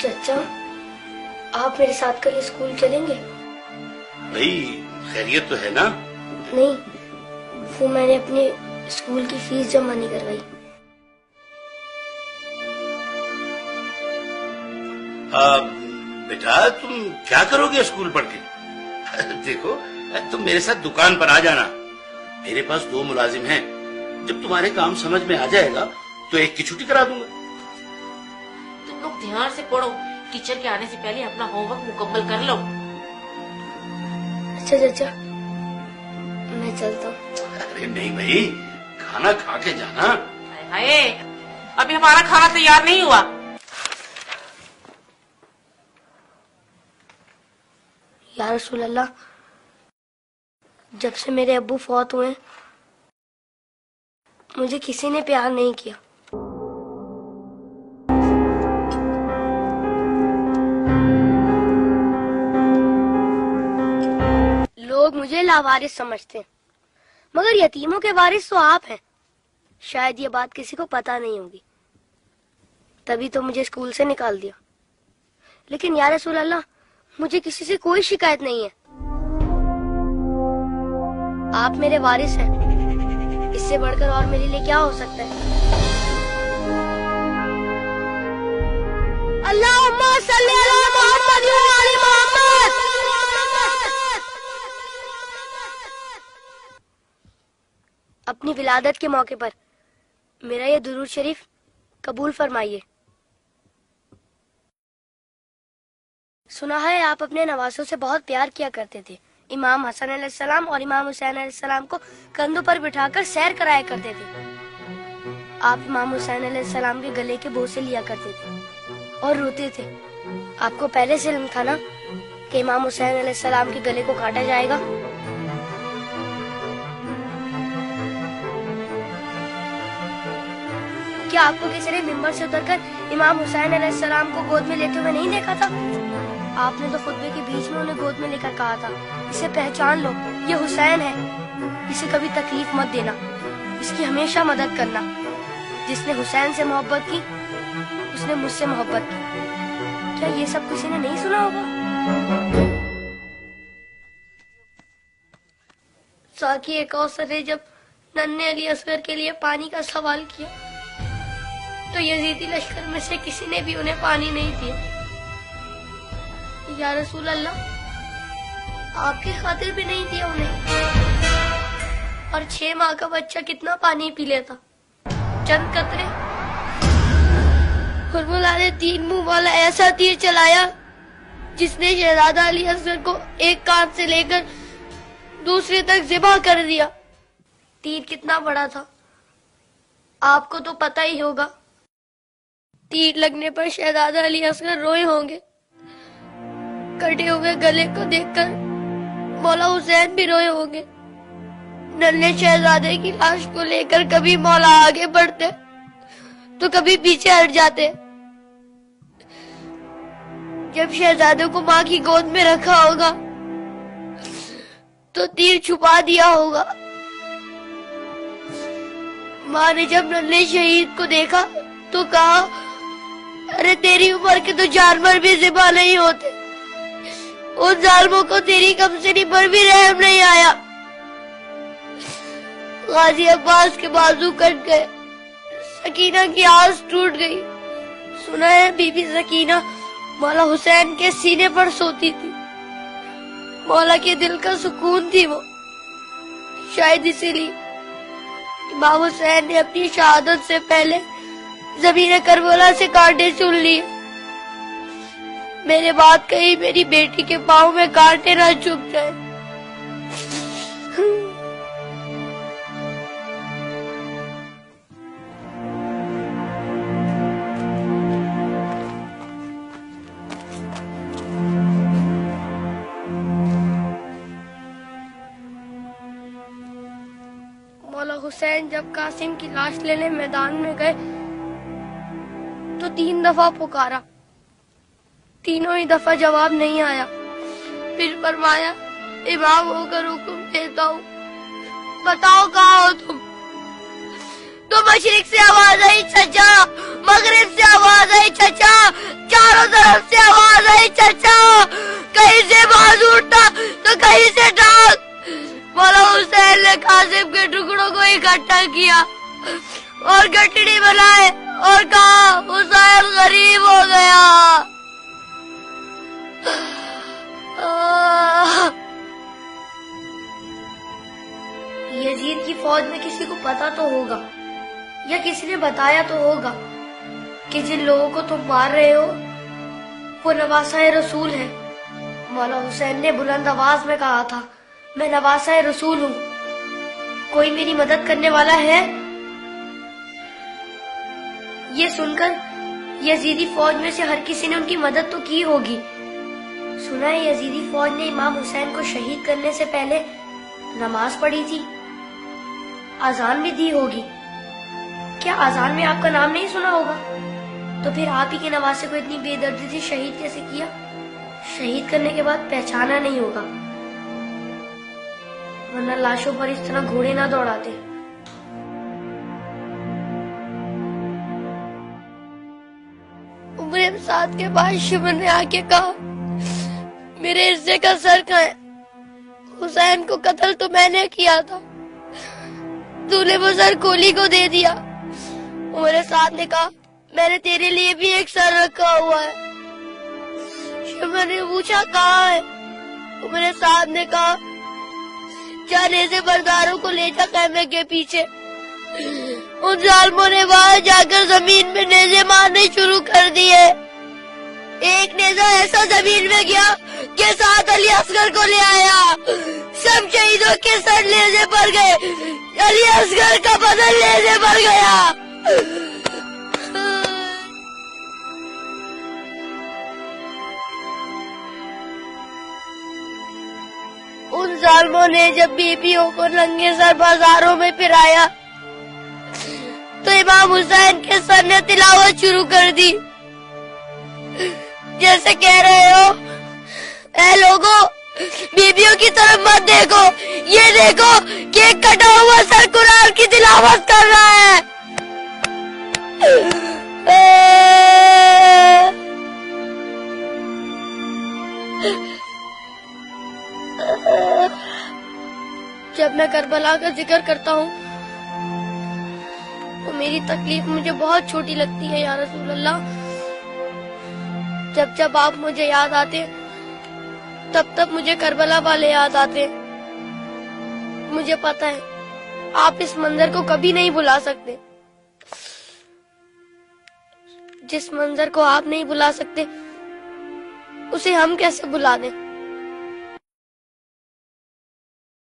چچا آپ میرے ساتھ کل اسکول چلیں گے؟ بھائی خیریت تو ہے نا؟ نہیں، وہ میں نے اپنے اسکول کی فیس جمع نہیں کروائی۔ بیٹا تم کیا کرو گے اسکول پڑھ کے؟ دیکھو تم میرے ساتھ دکان پر آ جانا، میرے پاس 2 ملازم ہیں، جب تمہارے کام سمجھ میں آ جائے گا تو ایک کی چھٹی کرا دوں گا۔ تم لوگ دھیان سے پڑھو، ٹیچر کے آنے سے پہلے اپنا ہوم ورک مکمل کر لو۔ اچھا چچا میں چلتا ہوں۔ ارے نہیں بھائی، کھانا کھا کے جانا۔ ہائے ابھی ہمارا کھانا تیار نہیں ہوا۔ یا رسول اللہ، جب سے میرے ابو فوت ہوئے مجھے کسی نے پیار نہیں کیا۔ لوگ مجھے لاوارث سمجھتے ہیں، مگر یتیموں کے وارث تو آپ ہیں۔ شاید یہ بات کسی کو پتا نہیں ہوگی، تبھی تو مجھے اسکول سے نکال دیا۔ لیکن یا رسول اللہ، مجھے کسی سے کوئی شکایت نہیں ہے۔ آپ میرے وارث ہیں، اس سے بڑھ کر اور میرے لیے کیا ہو سکتا ہے؟ اللہم صلی علی محمد و علی محمد۔ اپنی ولادت کے موقع پر میرا یہ درود شریف قبول فرمائیے۔ سنا ہے آپ اپنے نوازوں سے بہت پیار کیا کرتے تھے۔ امام حسن علیہ السلام اور امام حسین علیہ السلام کو کندھوں پر بٹھا کر سیر کرایا کرتے تھے۔ آپ امام حسین علیہ السلام کے گلے کے بوسے لیا کرتے تھے اور روتے تھے۔ آپ کو پہلے سے علم تھا نا کہ امام حسین علیہ السلام کے گلے کو کاٹا جائے گا؟ کیا آپ کو کسی نے ممبر سے اتر کر امام حسین علیہ السلام کو گود میں لیتے ہوئے نہیں دیکھا تھا؟ آپ نے تو خطبے کے بیچ میں انہیں گود میں لے کر کہا تھا، اسے پہچان لو، یہ حسین ہے، اسے کبھی تکلیف مت دینا، اس کی ہمیشہ مدد کرنا۔ جس نے حسین سے محبت کی اس نے مجھ سے محبت کی۔ کیا یہ سب کسی نے نہیں سنا ہوگا؟ ساقی کوثر نے جب ننھے علی اصغر کے لیے پانی کا سوال کیا تو یزیدی لشکر میں سے کسی نے بھی انہیں پانی نہیں دیا۔ یا رسول اللہ، آپ کی خاطر بھی نہیں دیا انہیں۔ اور 6 ماہ کا بچہ کتنا پانی پی لیتا؟ چند قطرے۔ حرملہ نے 3 منہ والا ایسا تیر چلایا جس نے شہزادہ علی اصغر کو ایک کان سے لے کر دوسرے تک ذبح کر دیا۔ تیر کتنا بڑا تھا آپ کو تو پتہ ہی ہوگا۔ تیر لگنے پر شہزادہ علی اصغر روئے ہوں گے۔ کٹے ہوئے گلے کو دیکھ کر مولا حسین بھی روئے ہوں گے۔ ننھے شہزادے کی لاش کو لے کر کبھی مولا آگے بڑھتے تو کبھی پیچھے ہٹ جاتے۔ جب شہزادے کو ماں کی گود میں رکھا ہوگا تو تیر چھپا دیا ہوگا۔ ماں نے جب ننھے شہید کو دیکھا تو کہا، ارے تیری عمر کے تو جانور بھی ذبح نہیں ہوتے، ان ظالموں کو تیری کمسنی پر بھی رحم نہیں آیا۔ غازی عباس کے بازو کٹ گئے، سکینہ کی آس ٹوٹ گئی۔ سنا ہے بی بی سکینہ مولا حسین کے سینے پر سوتی تھی، مولا کے دل کا سکون تھی وہ۔ شاید اسی لیے امام حسین نے اپنی شہادت سے پہلے زمین کربلا سے کانٹے چن لیے۔ میرے بات کہیں میری بیٹی کے پاؤں میں کانٹے نہ چبھ جائے۔ مولا حسین جب قاسم کی لاش لینے میدان میں گئے تو 3 دفعہ پکارا، تینوں ہی دفعہ جواب نہیں آیا۔ پھر فرمایا، امام ہو کر حکم دیتا ہوں، بتاؤ کہاں ہو تم؟ تو مشرق سے آواز آئی، چچا، مغرب سے آواز آئی، چچا، چاروں طرف اکٹھا کیا اور گٹڑی بنائے اور کہا حسین غریب ہو گیا. یزید کی فوج میں کسی کو پتا تو ہوگا یا کسی نے بتایا تو ہوگا کہ جن لوگوں کو تم مار رہے ہو وہ نواسہ رسول ہے. مولا حسین نے بلند آواز میں کہا تھا میں نواسہ رسول ہوں, کوئی میری مدد کرنے والا ہے؟ یہ سن کر یزیدی فوج میں سے ہر کسی نے ان کی مدد تو کی ہوگی. سنا ہے یزیدی فوج نے امام حسین کو شہید کرنے سے پہلے نماز پڑھی تھی, اذان بھی دی ہوگی. کیا اذان میں آپ کا نام نہیں سنا ہوگا؟ تو پھر آپ ہی کے نواسے کو اتنی بے دردی سے شہید کیسے کیا؟ شہید کرنے کے بعد پہچانا نہیں ہوگا, ورنہ لاشوں پر اس طرح گھوڑے نہ دوڑاتے. عمر سعد کے بعد شمر نے آ کے کہا میرے حصے کا سر کہاں ہے؟ حسین کو قتل تو میں نے کیا تھا, تو نے وہ سر کولی کو دے دیا. عمر سعد نے کہا میں نے تیرے لیے بھی ایک سر رکھا ہوا ہے. شمر نے پوچھا کہاں ہے؟ عمر سعد نے کہا جا نیزے برداروں کو لے جا خیمے کے پیچھے. ان ظالموں نے وہاں جا کر زمین میں نیزے مارنے شروع کر دیے. ایک نیزہ ایسا زمین میں گیا کہ ساتھ علی اصغر کو لے آیا. سب شہیدوں کے سر نیزے پر گئے, علی اصغر کا بدن نیزے پر گیا. ان ظالموں نے جب بیویوں کو ننگے سر بازاروں میں پھرایا تو امام حسین کے سر نے تلاوت شروع کر دی, جیسے کہہ رہے ہو اے لوگو بیویوں کی طرف مت دیکھو, یہ دیکھو کہ ایک کٹا ہوا سر قرآن کی تلاوت کر رہا ہے. جب میں کربلا کا ذکر کرتا ہوں تو میری تکلیف مجھے بہت چھوٹی لگتی ہے یا رسول اللہ. جب جب آپ مجھے یاد آتے تب تب مجھے کربلا والے یاد آتے. مجھے پتا ہے آپ اس منظر کو کبھی نہیں بھلا سکتے. جس منظر کو آپ نہیں بھلا سکتے اسے ہم کیسے بھلا دیں؟